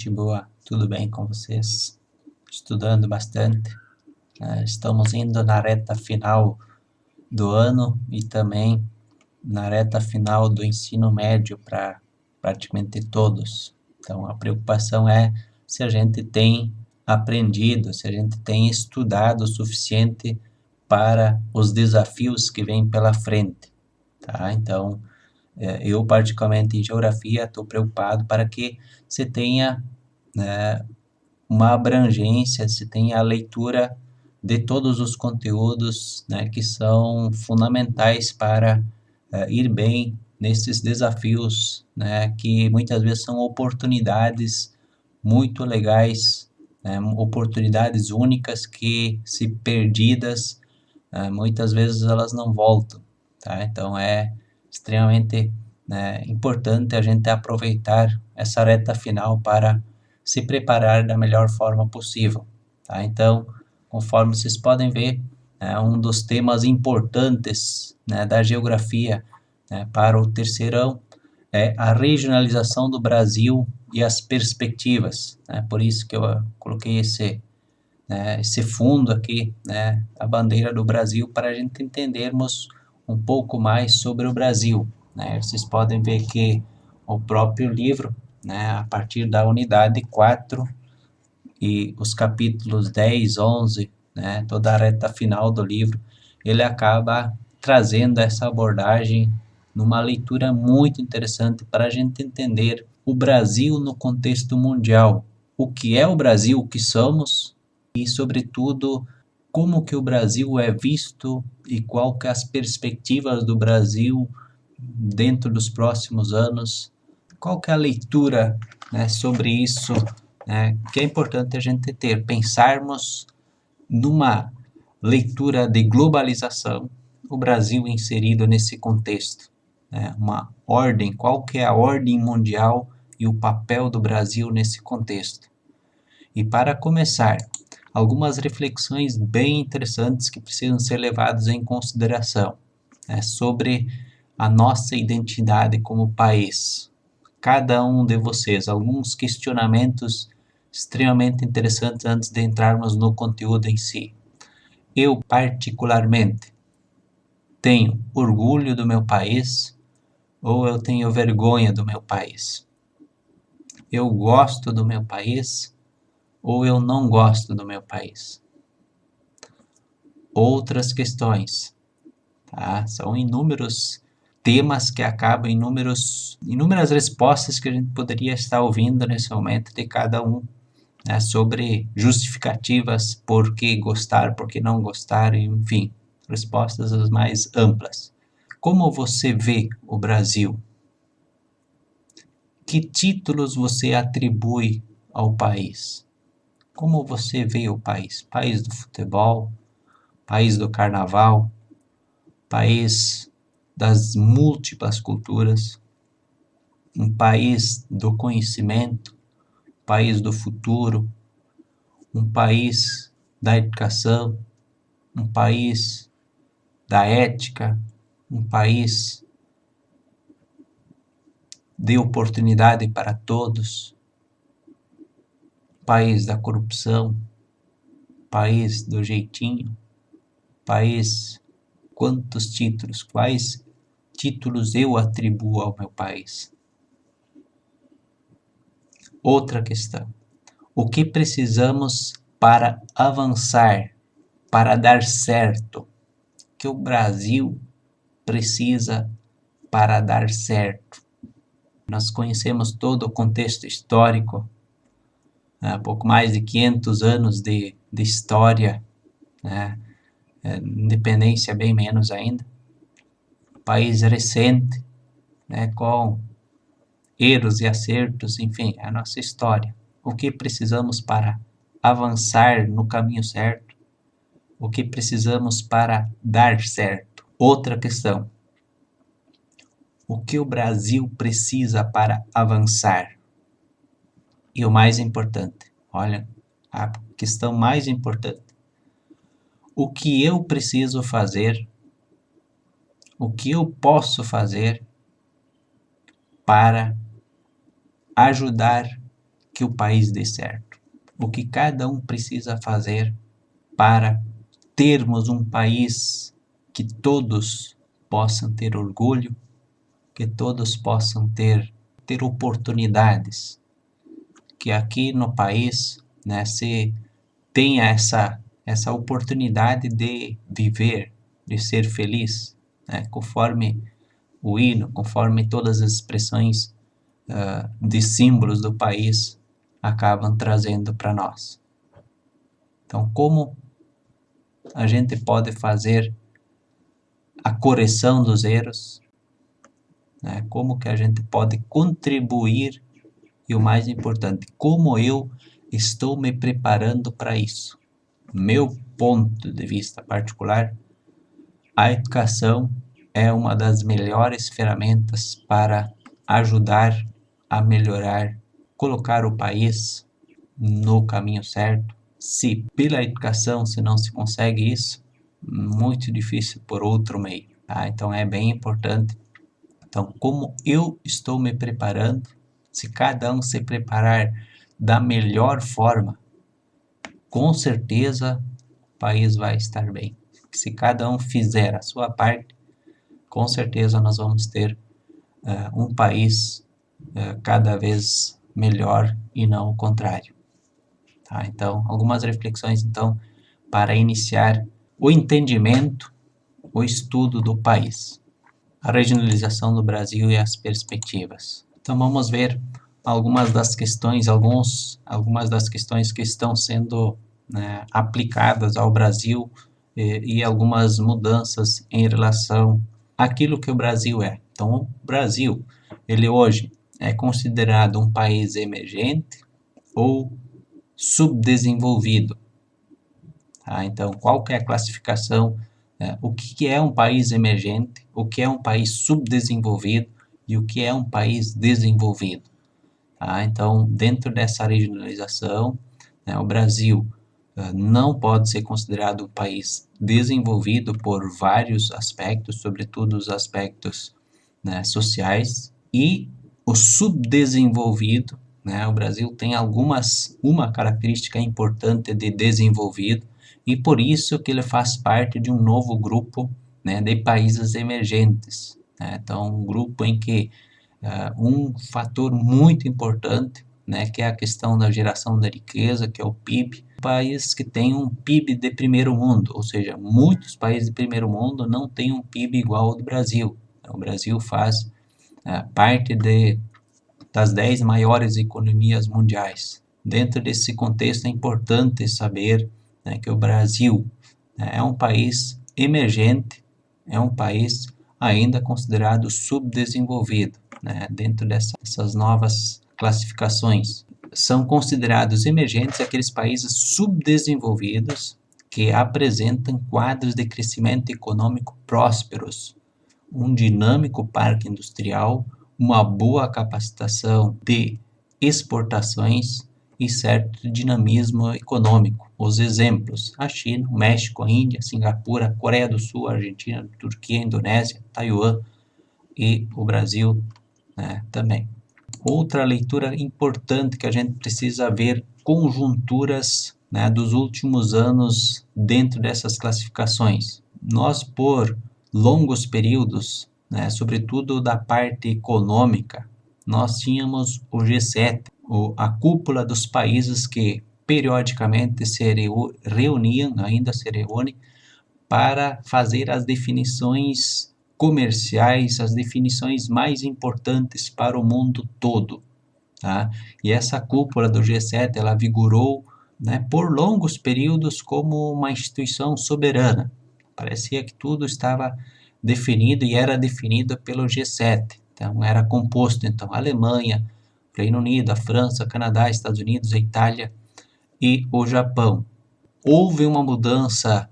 gente boa, tudo bem com vocês? Estudando bastante. Estamos indo na reta final do ano e também na reta final do ensino médio para praticamente todos. Então, a preocupação é se a gente tem aprendido, se a gente tem estudado o suficiente para os desafios que vêm pela frente, tá? Então, eu particularmente em geografia estou preocupado para que você tenha, né, uma abrangência, se tenha a leitura de todos os conteúdos, né, que são fundamentais para ir bem nesses desafios, né, que muitas vezes são oportunidades muito legais, né, oportunidades únicas que, se perdidas, muitas vezes elas não voltam, tá? Então é extremamente, né, importante a gente aproveitar essa reta final para se preparar da melhor forma possível, tá? Então, conforme vocês podem ver, um dos temas importantes, né, da geografia, né, para o terceirão é a regionalização do Brasil e as perspectivas, né? Por isso que eu coloquei esse fundo aqui, né, a bandeira do Brasil, para a gente entendermos um pouco mais sobre o Brasil, né? Vocês podem ver que o próprio livro, né, a partir da unidade 4 e os capítulos 10, 11, né, toda a reta final do livro, ele acaba trazendo essa abordagem numa leitura muito interessante para a gente entender o Brasil no contexto mundial. O que é o Brasil, o que somos e, sobretudo, como que o Brasil é visto e qual que é as perspectivas do Brasil dentro dos próximos anos. Qual que é a leitura, né, sobre isso, né, que é importante a gente ter, pensarmos numa leitura de globalização, o Brasil inserido nesse contexto, né, uma ordem, qual que é a ordem mundial e o papel do Brasil nesse contexto. E para começar, algumas reflexões bem interessantes que precisam ser levadas em consideração, né, sobre a nossa identidade como país. Cada um de vocês, alguns questionamentos extremamente interessantes antes de entrarmos no conteúdo em si. Eu, particularmente, tenho orgulho do meu país ou eu tenho vergonha do meu país? Eu gosto do meu país ou eu não gosto do meu país? Outras questões, tá? São inúmeros temas que acabam, inúmeras respostas que a gente poderia estar ouvindo nesse momento de cada um, né, sobre justificativas por que gostar, por que não gostar, enfim, respostas as mais amplas. Como você vê o Brasil? Que títulos você atribui ao país? Como você vê o país? País do futebol, país do carnaval, país das múltiplas culturas, um país do conhecimento, país do futuro, um país da educação, um país da ética, um país de oportunidade para todos, país da corrupção, país do jeitinho, país... Quantos títulos, quais títulos eu atribuo ao meu país? Outra questão. O que precisamos para avançar, para dar certo? O que o Brasil precisa para dar certo? Nós conhecemos todo o contexto histórico, né? Pouco mais de 500 anos de história, né? Independência bem menos ainda. País recente, né? Com erros e acertos, enfim, é a nossa história. O que precisamos para avançar no caminho certo? O que precisamos para dar certo? Outra questão. O que o Brasil precisa para avançar? E o mais importante, olha, a questão mais importante. O que eu preciso fazer? O que eu posso fazer para ajudar que o país dê certo, o que cada um precisa fazer para termos um país que todos possam ter orgulho, que todos possam ter oportunidades, que aqui no país, né, se tenha essa oportunidade de viver, de ser feliz, né, conforme o hino, conforme todas as expressões de símbolos do país acabam trazendo para nós. Então, como a gente pode fazer a correção dos erros, né? Como que a gente pode contribuir e o mais importante, como eu estou me preparando para isso. Meu ponto de vista particular, a educação é uma das melhores ferramentas para ajudar a melhorar, colocar o país no caminho certo. Se pela educação se não se consegue isso, muito difícil por outro meio, tá? Então é bem importante. Então, como eu estou me preparando, se cada um se preparar da melhor forma, com certeza o país vai estar bem. Se cada um fizer a sua parte, com certeza nós vamos ter um país cada vez melhor e não o contrário. Tá? Então, algumas reflexões então para iniciar o entendimento, o estudo do país, a regionalização do Brasil e as perspectivas. Então, vamos ver algumas das questões que estão sendo, né, aplicadas ao Brasil e algumas mudanças em relação àquilo que o Brasil é. Então, o Brasil, ele hoje é considerado um país emergente ou subdesenvolvido. Tá? Então, qual que é a classificação? O que é um país emergente? O que é um país subdesenvolvido? E o que é um país desenvolvido? Tá? Então, dentro dessa regionalização, né, o Brasil não pode ser considerado um país desenvolvido por vários aspectos, sobretudo os aspectos, né, sociais, e o subdesenvolvido, né, o Brasil tem uma característica importante de desenvolvido, e por isso que ele faz parte de um novo grupo, né, de países emergentes. Né? Então, um grupo em que um fator muito importante, né, que é a questão da geração da riqueza, que é o PIB. País que tem um PIB de primeiro mundo, ou seja, muitos países de primeiro mundo não têm um PIB igual ao do Brasil. O Brasil faz parte das 10 maiores economias mundiais. Dentro desse contexto é importante saber, né, que o Brasil, né, é um país emergente, é um país ainda considerado subdesenvolvido, né, dentro dessas novas classificações. São considerados emergentes aqueles países subdesenvolvidos que apresentam quadros de crescimento econômico prósperos, um dinâmico parque industrial, uma boa capacitação de exportações e certo dinamismo econômico. Os exemplos: a China, o México, a Índia, Singapura, a Coreia do Sul, a Argentina, a Turquia, a Indonésia, Taiwan e o Brasil, né, também. Outra leitura importante que a gente precisa ver conjunturas, né, dos últimos anos dentro dessas classificações. Nós, por longos períodos, né, sobretudo da parte econômica, nós tínhamos o G7, a cúpula dos países que periodicamente se reuniam, ainda se reúnem, para fazer as definições comerciais, as definições mais importantes para o mundo todo. Tá? E essa cúpula do G7, ela vigorou, né, por longos períodos como uma instituição soberana. Parecia que tudo estava definido e era definido pelo G7. Então, era composto, então, a Alemanha, Reino Unido, a França, Canadá, Estados Unidos, a Itália e o Japão. Houve uma mudança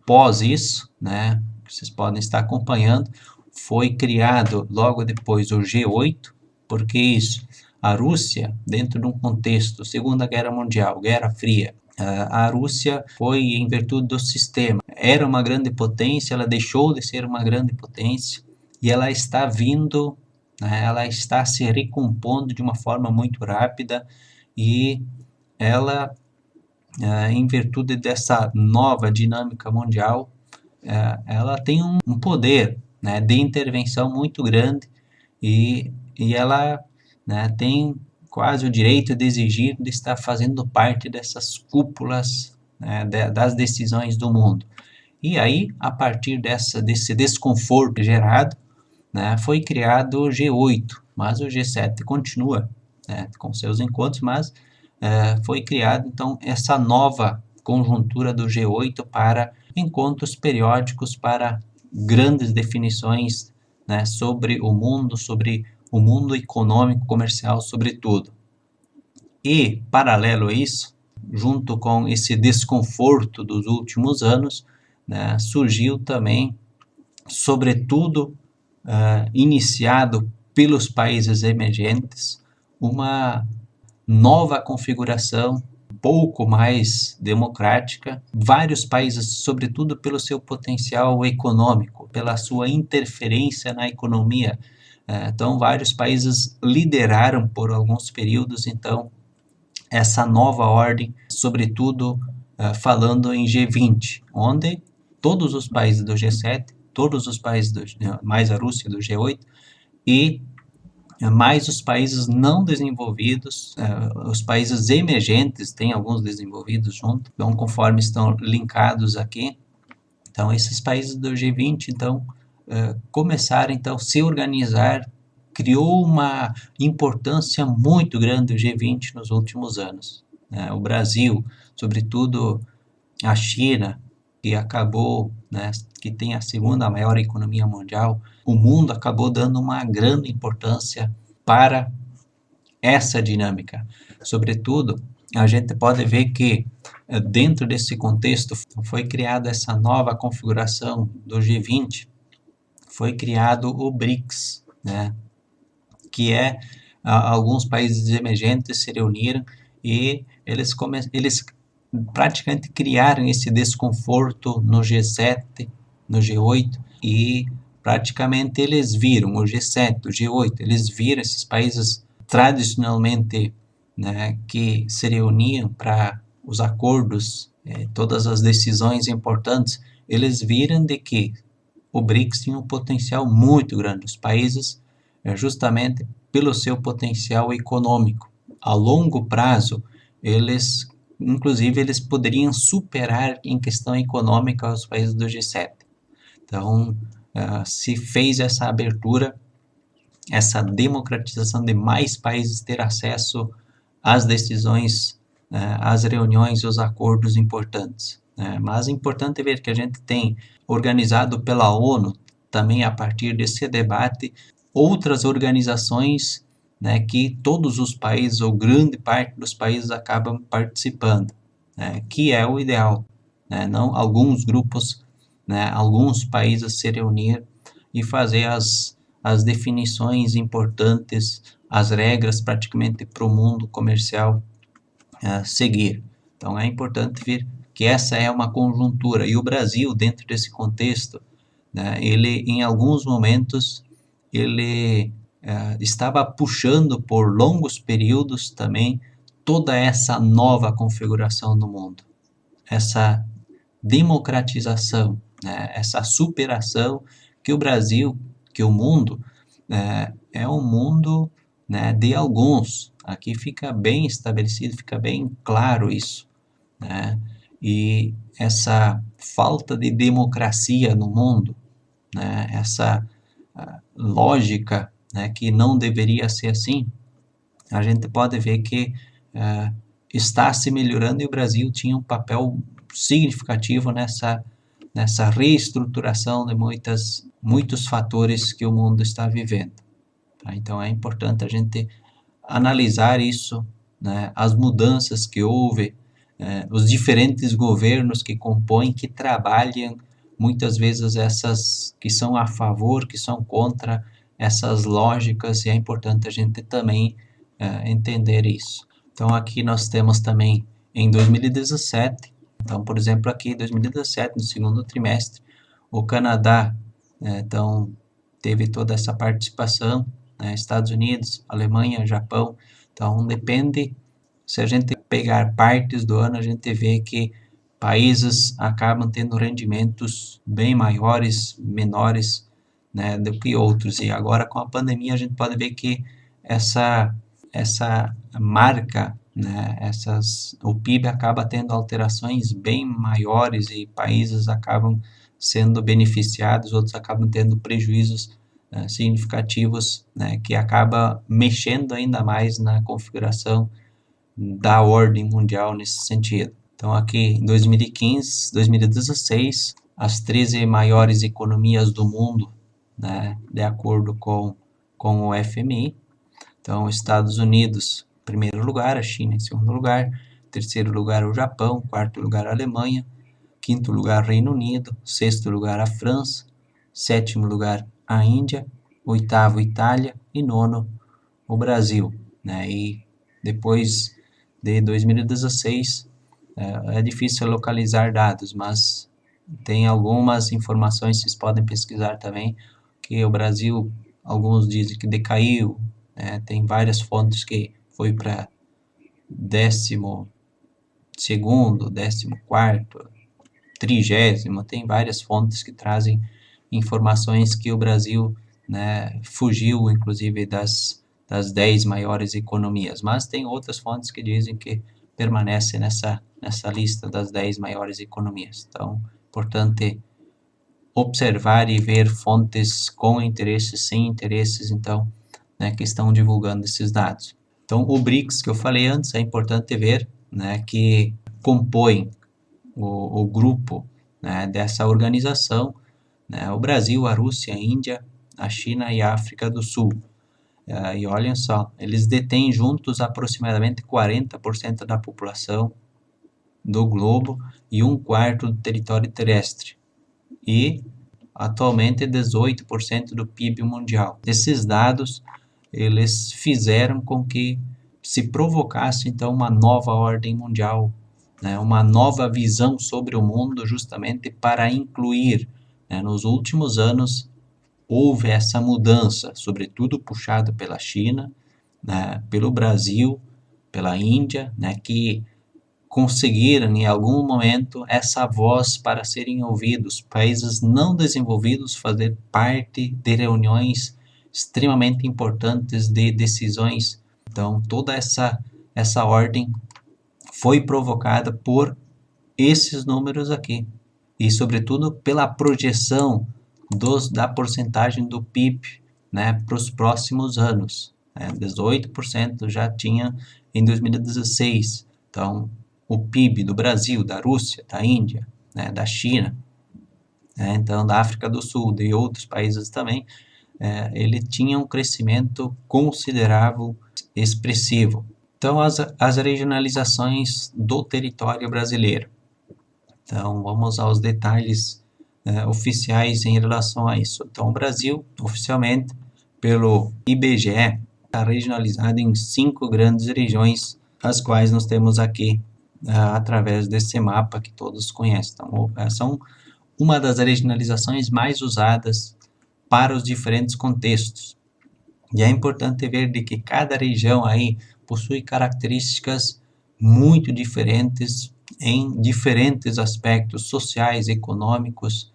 pós isso, né, vocês podem estar acompanhando, foi criado logo depois o G8, porque isso, a Rússia, dentro de um contexto, Segunda Guerra Mundial, Guerra Fria, a Rússia foi em virtude do sistema, era uma grande potência, ela deixou de ser uma grande potência, e ela está vindo, né, ela está se recompondo de uma forma muito rápida e ela, em virtude dessa nova dinâmica mundial, ela tem um poder, né, de intervenção muito grande e ela, né, tem quase o direito de exigir de estar fazendo parte dessas cúpulas, né, das decisões do mundo. E aí, a partir desse desconforto gerado, né, foi criado o G8, mas o G7 continua, né, com seus encontros, mas foi criado então essa nova conjuntura do G8 para encontros periódicos para grandes definições, né, sobre o mundo econômico, comercial, sobretudo. E, paralelo a isso, junto com esse desconforto dos últimos anos, né, surgiu também, sobretudo, iniciado pelos países emergentes, uma nova configuração um pouco mais democrática. Vários países, sobretudo pelo seu potencial econômico, pela sua interferência na economia. Então, vários países lideraram por alguns períodos, então, essa nova ordem, sobretudo falando em G20, onde todos os países do G7, todos os países, mais a Rússia do G8, e mais os países não desenvolvidos, os países emergentes, tem alguns desenvolvidos junto, então conforme estão linkados aqui, então esses países do G20, então, começaram então a se organizar, criou uma importância muito grande o G20 nos últimos anos. O Brasil, sobretudo a China, que acabou, né, que tem a segunda maior economia mundial, o mundo acabou dando uma grande importância para essa dinâmica. Sobretudo, a gente pode ver que dentro desse contexto foi criada essa nova configuração do G20, foi criado o BRICS, né, que é alguns países emergentes se reuniram e eles praticamente criaram esse desconforto no G7, no G8 e praticamente eles viram o G7, o G8, eles viram esses países tradicionalmente, né, que se reuniam para os acordos, todas as decisões importantes, eles viram de que o BRICS tinha um potencial muito grande. Os países, justamente pelo seu potencial econômico, a longo prazo, inclusive, eles poderiam superar em questão econômica os países do G7. Então, se fez essa abertura, essa democratização de mais países ter acesso às decisões, às reuniões e os acordos importantes. Mas é importante ver que a gente tem organizado pela ONU, também a partir desse debate, outras organizações, né, que todos os países, ou grande parte dos países, acabam participando, né, que é o ideal, né, não alguns grupos, né, alguns países se reunir e fazer as definições importantes, as regras praticamente para o mundo comercial seguir. Então é importante ver que essa é uma conjuntura e o Brasil, dentro desse contexto, né, ele em alguns momentos ele estava puxando por longos períodos também toda essa nova configuração do mundo, essa democratização, né, essa superação que o Brasil, que o mundo, é um mundo, né, de alguns. Aqui fica bem estabelecido, fica bem claro isso, né? E essa falta de democracia no mundo, né, essa lógica, né, que não deveria ser assim, a gente pode ver que está se melhorando e o Brasil tinha um papel significativo nessa reestruturação de muitos fatores que o mundo está vivendo. Tá? Então é importante a gente analisar isso, né, as mudanças que houve, os diferentes governos que compõem, que trabalham muitas vezes essas que são a favor, que são contra essas lógicas, e é importante a gente também entender isso. Então aqui nós temos também em 2017, então por exemplo aqui em 2017, no segundo trimestre, o Canadá, então teve toda essa participação, né? Estados Unidos, Alemanha, Japão. Então, depende, se a gente pegar partes do ano, a gente vê que países acabam tendo rendimentos bem maiores, menores, né, do que outros. E agora, com a pandemia, a gente pode ver que essa marca, né, o PIB acaba tendo alterações bem maiores e países acabam sendo beneficiados, outros acabam tendo prejuízos significativos, né, que acaba mexendo ainda mais na configuração da ordem mundial nesse sentido. Então, aqui em 2015, 2016, as 13 maiores economias do mundo, né, de acordo com o FMI. Então, Estados Unidos, em primeiro lugar, a China em segundo lugar, terceiro lugar o Japão, quarto lugar a Alemanha, quinto lugar Reino Unido, sexto lugar a França, sétimo lugar a Índia, oitavo Itália e nono o Brasil, né? E depois de 2016 é difícil localizar dados, mas tem algumas informações, vocês podem pesquisar também, que o Brasil, alguns dizem que decaiu, né? Tem várias fontes que foi para 12º, 14º, 30º, tem várias fontes que trazem informações que o Brasil, né, fugiu, inclusive, das 10 maiores economias, mas tem outras fontes que dizem que permanece nessa lista das 10 maiores economias. Então, importante observar e ver fontes com interesses, sem interesses, então, né, que estão divulgando esses dados. Então, o BRICS, que eu falei antes, é importante ver, né, que compõe o grupo, né, dessa organização, né, o Brasil, a Rússia, a Índia, a China e a África do Sul. E olhem só, eles detêm juntos aproximadamente 40% da população do globo e um quarto do território terrestre. E atualmente 18% do PIB mundial. Esses dados, eles fizeram com que se provocasse então uma nova ordem mundial, né, uma nova visão sobre o mundo, justamente para incluir, né, nos últimos anos houve essa mudança, sobretudo puxada pela China, né, pelo Brasil, pela Índia, né, que conseguiram em algum momento essa voz para serem ouvidos, países não desenvolvidos fazer parte de reuniões extremamente importantes de decisões. Então, toda essa ordem foi provocada por esses números aqui e, sobretudo, pela projeção da porcentagem do PIB, né, para os próximos anos. 18% já tinha em 2016. Então, o PIB do Brasil, da Rússia, da Índia, né, da China, né, então da África do Sul, de outros países também, ele tinha um crescimento considerável, expressivo. Então, as regionalizações do território brasileiro. Então, vamos aos detalhes oficiais em relação a isso. Então, o Brasil, oficialmente, pelo IBGE, está regionalizado em 5 grandes regiões, as quais nós temos aqui através desse mapa que todos conhecem. Então, são uma das regionalizações mais usadas para os diferentes contextos. E é importante ver de que cada região aí possui características muito diferentes em diferentes aspectos sociais, econômicos,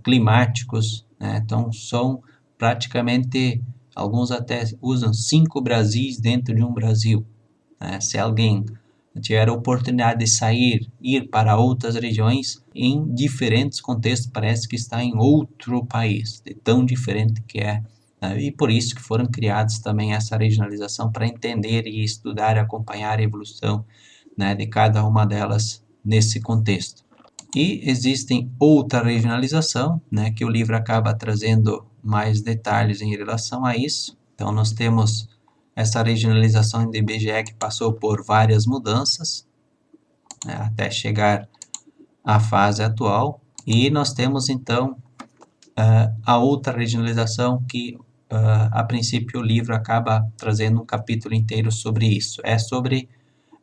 climáticos, né? Então, são praticamente, alguns até usam 5 Brasis dentro de um Brasil, né? Se alguém tiver a oportunidade de sair, ir para outras regiões, em diferentes contextos, parece que está em outro país, de tão diferente que é. E por isso que foram criados também essa regionalização, para entender e estudar e acompanhar a evolução, né, de cada uma delas nesse contexto. E existem outra regionalização, né, que o livro acaba trazendo mais detalhes em relação a isso. Então, nós temos essa regionalização do IBGE que passou por várias mudanças, né, até chegar à fase atual. E nós temos, então, a outra regionalização que, a princípio, o livro acaba trazendo um capítulo inteiro sobre isso. É sobre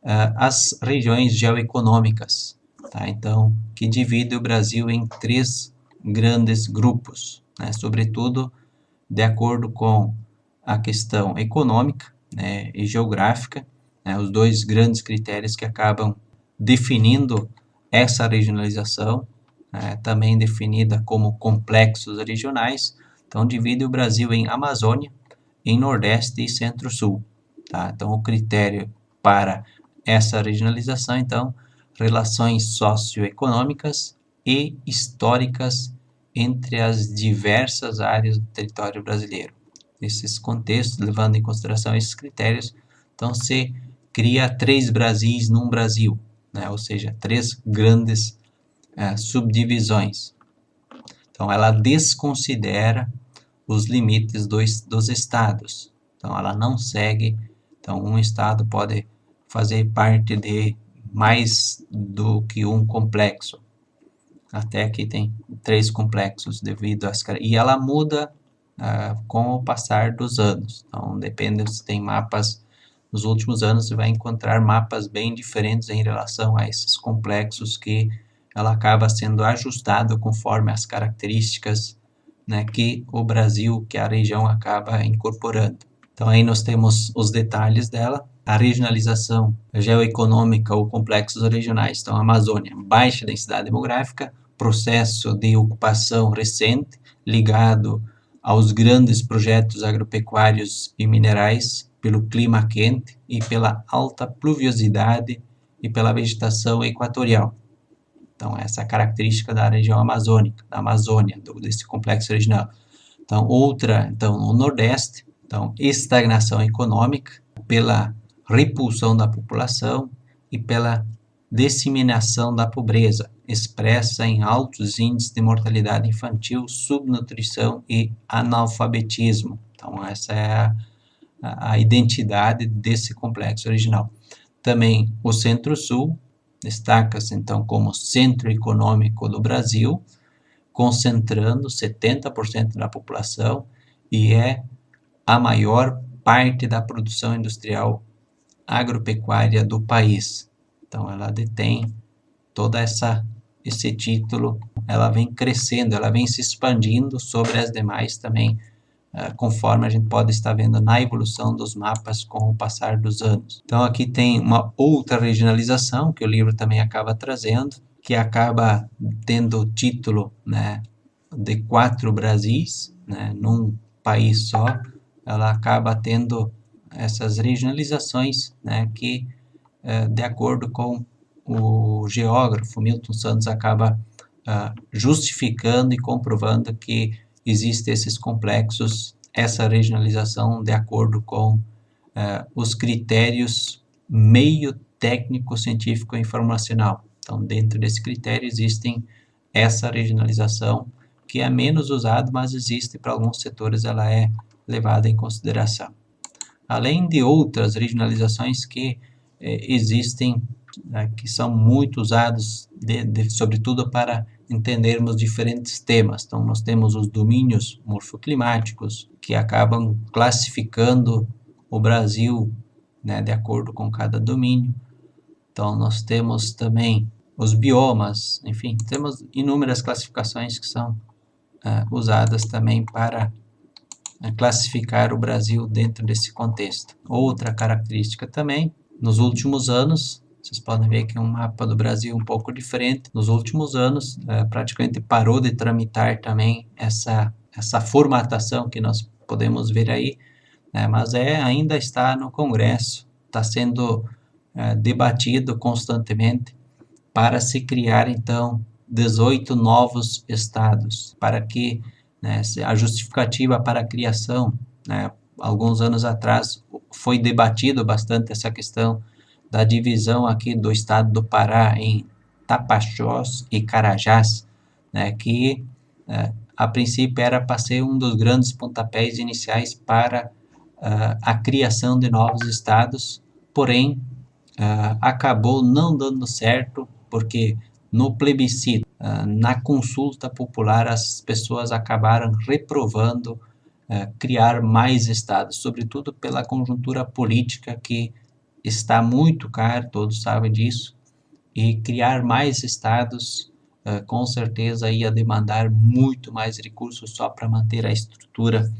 as regiões geoeconômicas, tá? Então, que divide o Brasil em 3 grandes grupos, né? Sobretudo de acordo com a questão econômica, né, e geográfica, né, os dois grandes critérios que acabam definindo essa regionalização, também definida como complexos regionais. Então, divide o Brasil em Amazônia, em Nordeste e Centro-Sul. Tá? Então, o critério para essa regionalização, então, relações socioeconômicas e históricas entre as diversas áreas do território brasileiro. Esses contextos, levando em consideração esses critérios, então se cria 3 Brasis num Brasil, né? Ou seja, 3 grandes subdivisões. Então, ela desconsidera os limites dos estados. Então, ela não segue. Então, um estado pode fazer parte de mais do que um complexo. Até aqui tem 3 complexos devido às... E ela muda com o passar dos anos. Então, depende se tem mapas... Nos últimos anos, você vai encontrar mapas bem diferentes em relação a esses complexos que ela acaba sendo ajustada conforme as características, né, que o Brasil, que a região acaba incorporando. Então, aí nós temos os detalhes dela. A regionalização geoeconômica ou complexos regionais. Então, a Amazônia, baixa densidade demográfica, processo de ocupação recente, ligado aos grandes projetos agropecuários e minerais, pelo clima quente e pela alta pluviosidade e pela vegetação equatorial. Então, essa é a característica da região amazônica, da Amazônia, desse complexo regional. Então, no Nordeste, então, estagnação econômica pela repulsão da população e pela disseminação da pobreza, expressa em altos índices de mortalidade infantil, subnutrição e analfabetismo. Então, essa é a identidade desse complexo original. Também o Centro-Sul destaca-se, então, como centro econômico do Brasil, concentrando 70% da população e é a maior parte da produção industrial agropecuária do país. Então, ela detém toda esse título, ela vem crescendo, ela vem se expandindo sobre as demais também, conforme a gente pode estar vendo na evolução dos mapas com o passar dos anos. Então, aqui tem uma outra regionalização que o livro também acaba trazendo, que acaba tendo o título, né, de 4 Brasis, né, num país só. Ela acaba tendo essas regionalizações, né, que, de acordo com o geógrafo Milton Santos, acaba justificando e comprovando que existem esses complexos, essa regionalização de acordo com os critérios meio técnico, científico e informacional. Então, dentro desse critério existem essa regionalização, que é menos usada, mas existe para alguns setores, ela é levada em consideração. Além de outras regionalizações que existem, que são muito usados, sobretudo para entendermos diferentes temas. Então, nós temos os domínios morfoclimáticos, que acabam classificando o Brasil, né, de acordo com cada domínio. Então, nós temos também os biomas, enfim, temos inúmeras classificações que são usadas também para classificar o Brasil dentro desse contexto. Outra característica também, nos últimos anos, vocês podem ver que é um mapa do Brasil um pouco diferente. Nos últimos anos, praticamente parou de tramitar também essa formatação que nós podemos ver aí, né? Mas ainda está no Congresso, está sendo debatido constantemente para se criar, então, 18 novos estados, para que, né, a justificativa para a criação, né, alguns anos atrás foi debatido bastante essa questão da divisão aqui do estado do Pará em Tapajós e Carajás, né, que a princípio era para ser um dos grandes pontapés iniciais para a criação de novos estados, porém acabou não dando certo, porque no plebiscito, na consulta popular, as pessoas acabaram reprovando criar mais estados, sobretudo pela conjuntura política que está muito caro, todos sabem disso, e criar mais estados com certeza ia demandar muito mais recursos só para manter a estrutura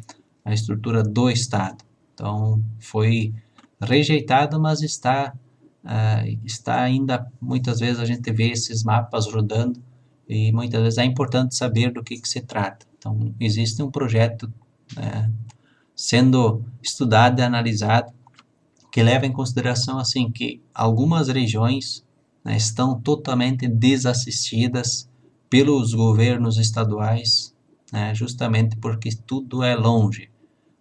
a estrutura do Estado. Então, foi rejeitado, mas está ainda, muitas vezes a gente vê esses mapas rodando e muitas vezes é importante saber do que se trata. Então, existe um projeto sendo estudado e analisado que leva em consideração assim que algumas regiões, né, estão totalmente desassistidas pelos governos estaduais, né, justamente porque tudo é longe.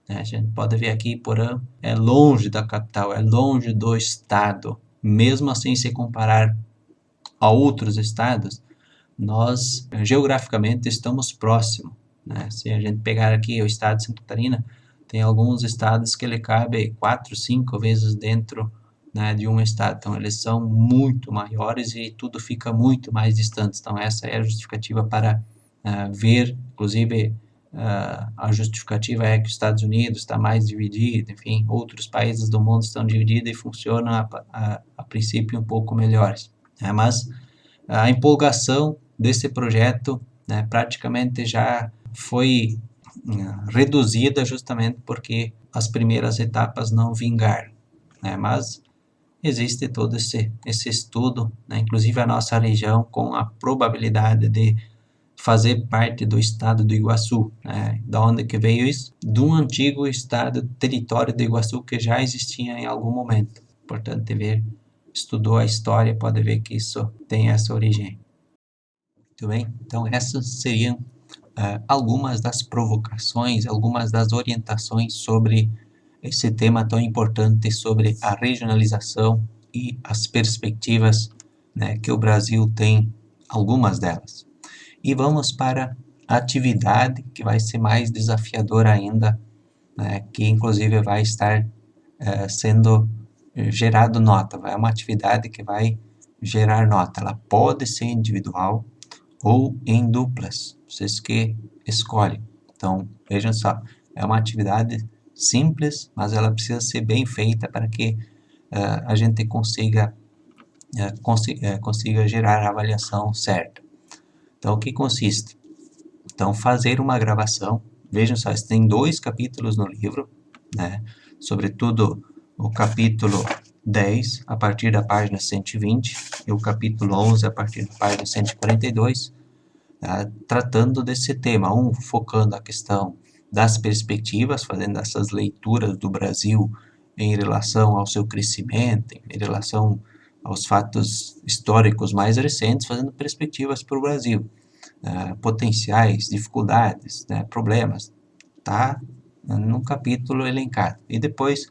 Né? A gente pode ver aqui, Porã é longe da capital, é longe do estado. Mesmo assim, se comparar a outros estados, nós geograficamente estamos próximos. Né? Se a gente pegar aqui o estado de Santa Catarina, tem alguns estados que ele cabe 4, 5 vezes dentro, né, de um estado. Então, eles são muito maiores e tudo fica muito mais distante. Então, essa é a justificativa para ver, inclusive, a justificativa é que os Estados Unidos está mais dividido, enfim, outros países do mundo estão divididos e funcionam a princípio um pouco melhores. Mas a empolgação desse projeto, né, praticamente já foi reduzida justamente porque as primeiras etapas não vingaram. Né, mas existe todo esse estudo, né, inclusive a nossa região com a probabilidade de fazer parte do estado do Iguaçu. Né? Da onde que veio isso? De um antigo estado, território do Iguaçu que já existia em algum momento. Portanto, ver, estudou a história, pode ver que isso tem essa origem. Muito bem? Então, essas seriam algumas das provocações, algumas das orientações sobre esse tema tão importante, sobre a regionalização e as perspectivas, né, que o Brasil tem, algumas delas. E vamos para a atividade que vai ser mais desafiadora ainda, né, que inclusive vai estar sendo gerado nota. É uma atividade que vai gerar nota. Ela pode ser individual ou em duplas, vocês que escolhem. Então, vejam só, é uma atividade simples, mas ela precisa ser bem feita para que a gente consiga gerar a avaliação certa. Então, o que consiste? Então, fazer uma gravação. Vejam só, tem 2 capítulos no livro, né? Sobretudo o capítulo 10, a partir da página 120, e o capítulo 11, a partir da página 142, tratando desse tema. Um, focando a questão das perspectivas, fazendo essas leituras do Brasil em relação ao seu crescimento, em relação aos fatos históricos mais recentes, fazendo perspectivas para o Brasil. Potenciais, dificuldades, né, problemas, tá num capítulo elencado. E depois,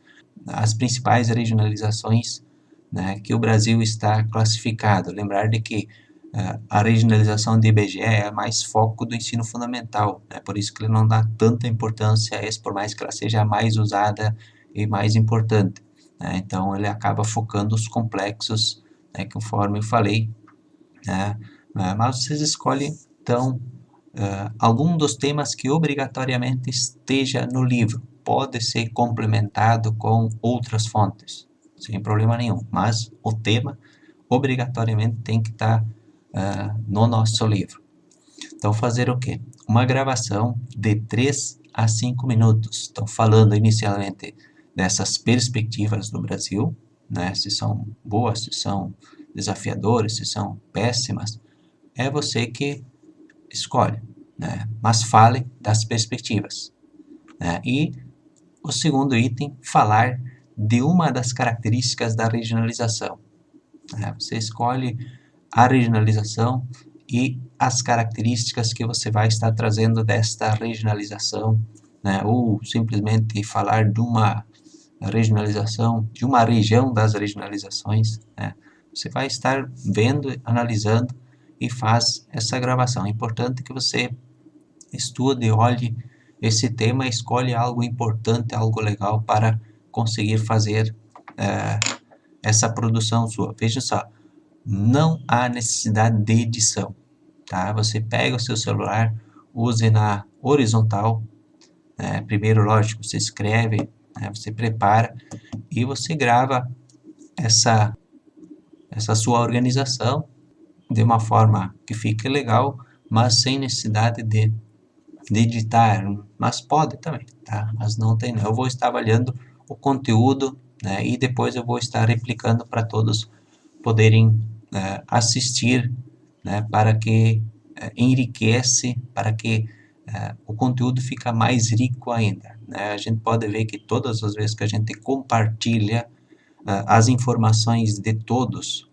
as principais regionalizações, né, que o Brasil está classificado. Lembrar de que a regionalização do IBGE é mais foco do ensino fundamental, né, por isso que ele não dá tanta importância a essa, por mais que ela seja a mais usada e mais importante. Né, então, ele acaba focando os complexos, né, conforme eu falei, né, mas vocês escolhem, então, algum dos temas que obrigatoriamente esteja no livro. Pode ser complementado com outras fontes, sem problema nenhum, mas o tema obrigatoriamente tem que estar no nosso livro. Então, fazer o quê? Uma gravação de 3 a 5 minutos. Então, falando inicialmente dessas perspectivas do Brasil, né, se são boas, se são desafiadoras, se são péssimas, é você que escolhe, né? Mas fale das perspectivas. Né? E o segundo item, falar de uma das características da regionalização. Né? Você escolhe a regionalização e as características que você vai estar trazendo desta regionalização, né? Ou simplesmente falar de uma regionalização, de uma região das regionalizações. Né? Você vai estar vendo, analisando e faz essa gravação. É importante que você estude, olhe esse tema, escolhe algo importante, algo legal para conseguir fazer essa produção sua. Veja só, não há necessidade de edição, tá? Você pega o seu celular, use na horizontal, né? Primeiro, lógico, você escreve, né? Você prepara e você grava essa sua organização de uma forma que fique legal, mas sem necessidade de de editar, mas pode também, tá? Mas não tem, eu vou estar avaliando o conteúdo, né? E depois eu vou estar replicando para todos poderem assistir, né? Para que enriquece, para que o conteúdo fica mais rico ainda, né? A gente pode ver que todas as vezes que a gente compartilha as informações de todos,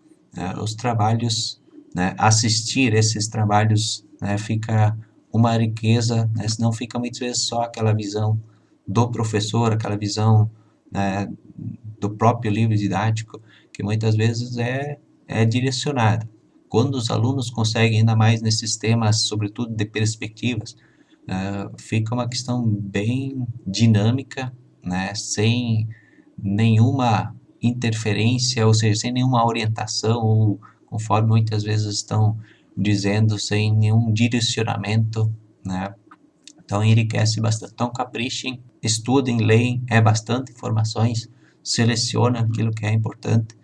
os trabalhos, né, assistir esses trabalhos, né, fica uma riqueza, né, senão fica muitas vezes só aquela visão do professor, aquela visão, né, do próprio livro didático, que muitas vezes é direcionada. Quando os alunos conseguem, ainda mais nesses temas, sobretudo de perspectivas, fica uma questão bem dinâmica, né, sem nenhuma interferência, ou seja, sem nenhuma orientação, ou conforme muitas vezes estão dizendo, sem nenhum direcionamento, né? Então enriquece bastante. Então caprichem, estudem, leem, é bastante informações, selecione aquilo que é importante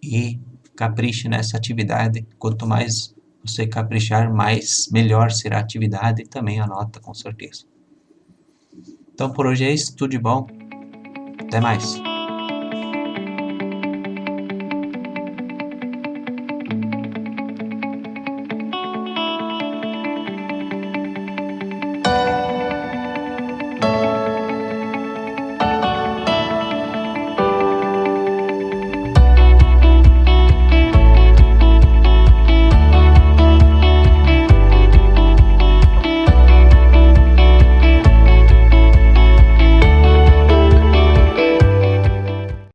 e capriche nessa atividade. Quanto mais você caprichar, mais melhor será a atividade e também a nota, com certeza. Então por hoje é isso, tudo de bom, até mais.